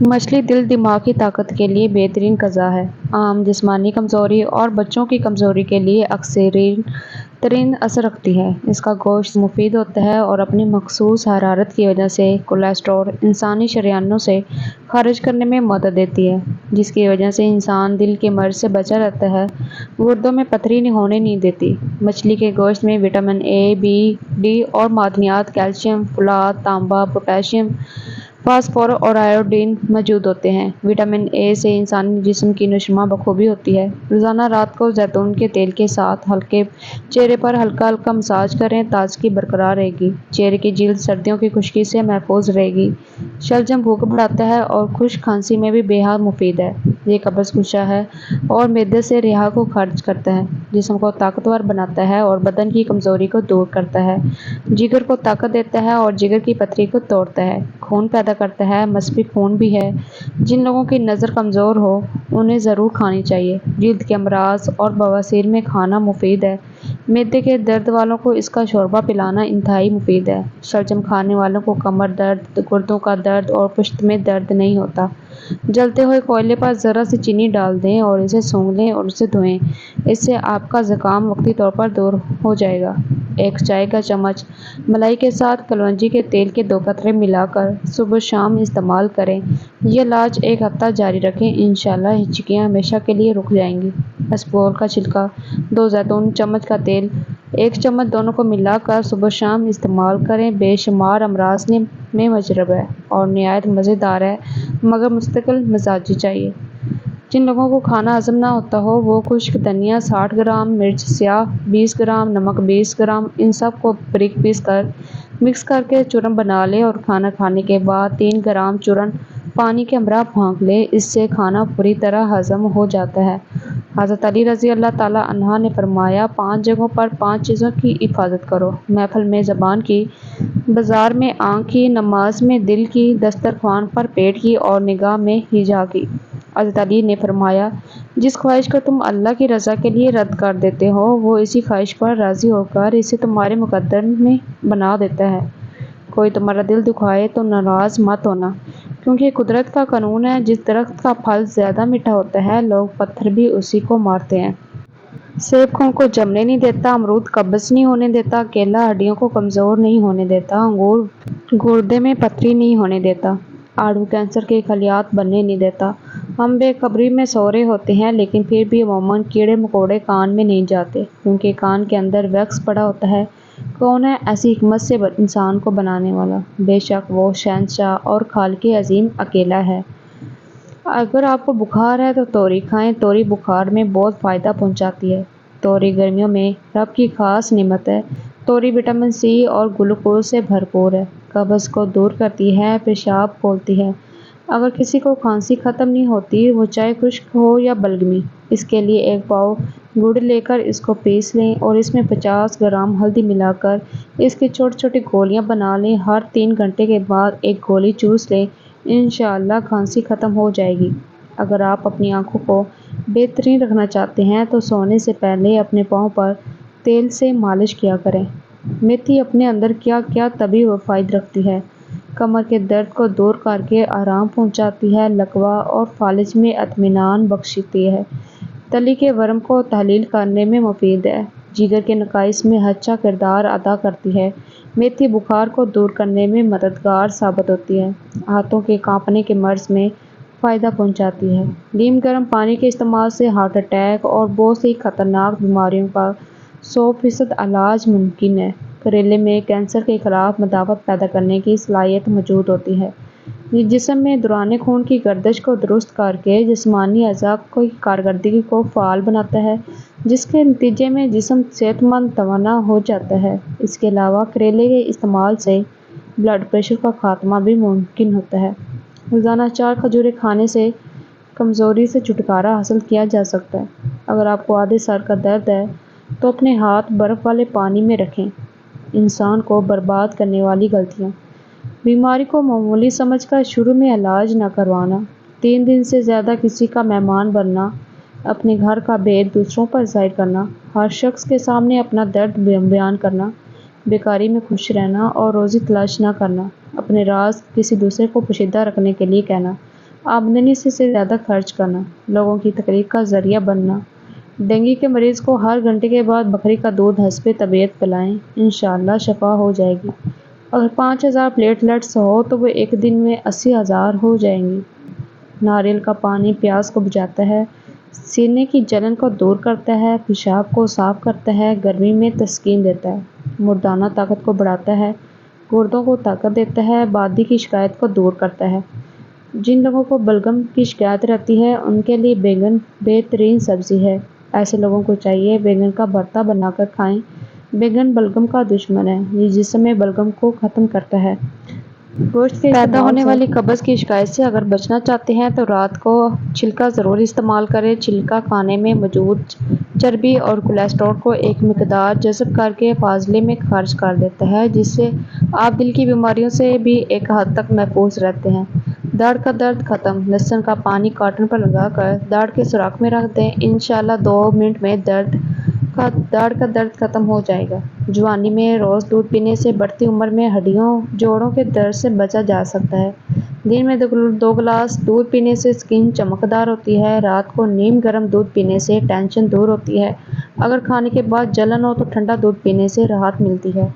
مچھلی دل دماغ کی طاقت کے لیے بہترین غذا ہے۔ عام جسمانی کمزوری اور بچوں کی کمزوری کے لیے اکثر ترین اثر رکھتی ہے۔ اس کا گوشت مفید ہوتا ہے اور اپنی مخصوص حرارت کی وجہ سے کولیسٹرول انسانی شریانوں سے خارج کرنے میں مدد دیتی ہے، جس کی وجہ سے انسان دل کے مرض سے بچا رہتا ہے۔ گردوں میں پتھری ہونے نہیں دیتی۔ مچھلی کے گوشت میں وٹامن اے، بی، ڈی اور معدنیات، کیلشیم، فولاد، تانبا، پوٹاشیم، فاسفورس اور آیوڈین موجود ہوتے ہیں۔ وٹامن اے سے انسانی جسم کی نشوونما بخوبی ہوتی ہے۔ روزانہ رات کو زیتون کے تیل کے ساتھ چہرے پر ہلکا ہلکا مساج کریں، تازگی برقرار رہے گی۔ چہرے کی جلد سردیوں کی خشکی سے محفوظ رہے گی۔ شلجم بھوک بڑھاتا ہے اور خشک کھانسی میں بھی بے حد مفید ہے۔ یہ قبض کشا ہے اور معدے سے ریا کو خارج کرتا ہے، جسم کو طاقتور بناتا ہے اور بدن کی کمزوری کو دور کرتا ہے۔ جگر کو طاقت دیتا ہے اور جگر کی پتھری کو توڑتا ہے۔ خون پیدا کرتا ہے، مصفی خون بھی ہے۔ جن لوگوں کی نظر کمزور ہو انہیں ضرور کھانی چاہیے۔ جلد کے امراض اور بواسیر میں کھانا مفید ہے۔ معدے کے درد والوں کو اس کا شوربہ پلانا انتہائی مفید ہے۔ شلجم کھانے والوں کو کمر درد، گردوں کا درد اور پشت میں درد نہیں ہوتا۔ جلتے ہوئے کوئلے پر ذرا سی چینی ڈال دیں اور اسے سونگھ لیں اور اسے دھوئیں۔ اس سے آپ کا زکام وقتی طور پر دور ہو جائے گا۔ ایک چائے کا چمچ ملائی کے ساتھ کلونجی کے تیل کے 2 قطرے ملا کر صبح شام استعمال کریں۔ یہ علاج ایک ہفتہ جاری رکھیں، انشاءاللہ ہچکیاں ہمیشہ کے لیے رک جائیں گی۔ اسبگول کا چھلکا، 2 زیتون، چمچ کا تیل، 1 چمچ دونوں کو ملا کر صبح شام استعمال کریں۔ بے شمار امراض میں مجرب ہے اور نہایت مزیدار ہے مگر مستقل مزاجی چاہیے۔ جن لوگوں کو کھانا ہضم نہ ہوتا ہو وہ خشک دھنیا 60 گرام، مرچ سیاہ 20 گرام، نمک 20 گرام، ان سب کو باریک پیس کر مکس کرکے چورن بنا لیں اور کھانا کھانے کے بعد 3 گرام چورن پانی کے ہمراہ پھونک لیں۔ اس سے کھانا پوری طرح ہضم ہو جاتا ہے۔ حضرت علی رضی اللہ تعالیٰ عنہ نے فرمایا، 5 جگہوں پر 5 چیزوں کی حفاظت کرو: محفل میں زبان کی، بازار میں آنکھ کی، نماز میں دل کی، دسترخوان پر پیٹ کی اور نگاہ میں ہجا کی۔ حضرت علی نے فرمایا، جس خواہش کو تم اللہ کی رضا کے لیے رد کر دیتے ہو وہ اسی خواہش پر راضی ہو کر اسے تمہارے مقدر میں بنا دیتا ہے۔ کوئی تمہارا دل دکھائے تو ناراض مت ہونا، کیونکہ یہ قدرت کا قانون ہے۔ جس درخت کا پھل زیادہ میٹھا ہوتا ہے لوگ پتھر بھی اسی کو مارتے ہیں۔ سیب خون کو جمنے نہیں دیتا، امرود قبض نہیں ہونے دیتا، کیلا ہڈیوں کو کمزور نہیں ہونے دیتا، انگور گردے میں پتھری نہیں ہونے دیتا، آڑو کینسر کے خلیات بننے نہیں دیتا۔ ہم بے خبری میں سو رہے ہوتے ہیں لیکن پھر بھی عموماً کیڑے مکوڑے کان میں نہیں جاتے، کیونکہ کان کے اندر ویکس پڑا ہوتا ہے۔ کون ہے ایسی حکمت سے انسان کو بنانے والا؟ بے شک وہ شہنشاہ اور خالق عظیم اکیلا ہے۔ اگر آپ کو بخار ہے تو توری کھائیں۔ توری بخار میں بہت فائدہ پہنچاتی ہے۔ توری گرمیوں میں رب کی خاص نعمت ہے۔ توری وٹامن سی اور گلوکوز سے بھرپور ہے، قبض کو دور کرتی ہے، پیشاب کھولتی ہے۔ اگر کسی کو کھانسی ختم نہیں ہوتی، وہ چاہے خشک ہو یا بلغمی، اس کے لیے 1 پاؤ گڑ لے کر اس کو پیس لیں اور اس میں 50 گرام ہلدی ملا کر اس کی چھوٹی چھوٹی گولیاں بنا لیں۔ ہر 3 گھنٹے کے بعد 1 گولی چوس لیں، انشاءاللہ کھانسی ختم ہو جائے گی۔ اگر آپ اپنی آنکھوں کو بہترین رکھنا چاہتے ہیں تو سونے سے پہلے اپنے پاؤں پر تیل سے مالش کیا کریں۔ میتھی اپنے اندر کیا کیا طبی فوائد رکھتی ہے۔ کمر کے درد کو دور کر کے آرام پہنچاتی ہے، لکوہ اور فالج میں اطمینان بخشتی ہے، تلی کے ورم کو تحلیل کرنے میں مفید ہے، جگر کے نقائص میں اچھا کردار ادا کرتی ہے۔ میتھی بخار کو دور کرنے میں مددگار ثابت ہوتی ہے، ہاتھوں کے کانپنے کے مرض میں فائدہ پہنچاتی ہے۔ نیم گرم پانی کے استعمال سے ہارٹ اٹیک اور بہت سی خطرناک بیماریوں کا 100% علاج ممکن ہے۔ کریلے میں کینسر کے خلاف مدافعت پیدا کرنے کی صلاحیت موجود ہوتی ہے۔ یہ جسم میں دوران خون کی گردش کو درست کر کے جسمانی اعضاء کی کارکردگی کو فعال بناتا ہے، جس کے نتیجے میں جسم صحت مند توانا ہو جاتا ہے۔ اس کے علاوہ کریلے کے استعمال سے بلڈ پریشر کا خاتمہ بھی ممکن ہوتا ہے۔ روزانہ 4 کھجوریں کھانے سے کمزوری سے چھٹکارا حاصل کیا جا سکتا ہے۔ اگر آپ کو آدھے سر کا درد ہے تو اپنے ہاتھ برف والے پانی میں رکھیں۔ انسان کو برباد کرنے والی غلطیاں: بیماری کو معمولی سمجھ کر شروع میں علاج نہ کروانا، 3 دن سے زیادہ کسی کا مہمان بننا، اپنے گھر کا بھید دوسروں پر ظاہر کرنا، ہر شخص کے سامنے اپنا درد بیان کرنا، بیکاری میں خوش رہنا اور روزی تلاش نہ کرنا، اپنے راز کسی دوسرے کو پوشیدہ رکھنے کے لیے کہنا، آمدنی سے زیادہ خرچ کرنا، لوگوں کی تکلیف کا ذریعہ بننا۔ ڈینگی کے مریض کو ہر گھنٹے کے بعد بکری کا دودھ حسب طبیعت پلائیں، انشاءاللہ شفا ہو جائے گی۔ اگر 5000 پلیٹلیٹس ہو تو وہ ایک دن میں 80,000 ہو جائیں گی۔ ناریل کا پانی پیاس کو بجھاتا ہے، سینے کی جلن کو دور کرتا ہے، پیشاب کو صاف کرتا ہے، گرمی میں تسکین دیتا ہے، مردانہ طاقت کو بڑھاتا ہے، گردوں کو طاقت دیتا ہے، بادی کی شکایت کو دور کرتا ہے۔ جن لوگوں کو بلغم کی شکایت رہتی ہے ان کے لیے بیگن بہترین سبزی ہے۔ ایسے لوگوں کو چاہیے بیگن کا بھرتا بنا کر کھائیں۔ بیگن بلغم کا دشمن ہے، یہ جسم میں بلغم کو ختم کرتا ہے۔ گوشت کے پیدا ہونے والی قبض کی شکایت سے اگر بچنا چاہتے ہیں تو رات کو چھلکا ضرور استعمال کریں۔ چھلکا کھانے میں موجود چربی اور کولیسٹرول کو ایک مقدار جذب کر کے فاضلے میں خارج کر دیتا ہے، جس سے آپ دل کی بیماریوں سے بھی ایک حد تک محفوظ رہتے ہیں۔ داڑھ کا درد ختم، لہسن کا پانی کاٹن پر لگا کر داڑھ کے سوراخ میں رکھ دیں، انشاءاللہ 2 منٹ میں داڑھ کا درد ختم ہو جائے گا۔ جوانی میں روز دودھ پینے سے بڑھتی عمر میں ہڈیوں جوڑوں کے درد سے بچا جا سکتا ہے۔ دن میں 2 گلاس دودھ پینے سے سکن چمکدار ہوتی ہے۔ رات کو نیم گرم دودھ پینے سے ٹینشن دور ہوتی ہے۔ اگر کھانے کے بعد جلن ہو تو ٹھنڈا دودھ پینے سے راحت ملتی ہے۔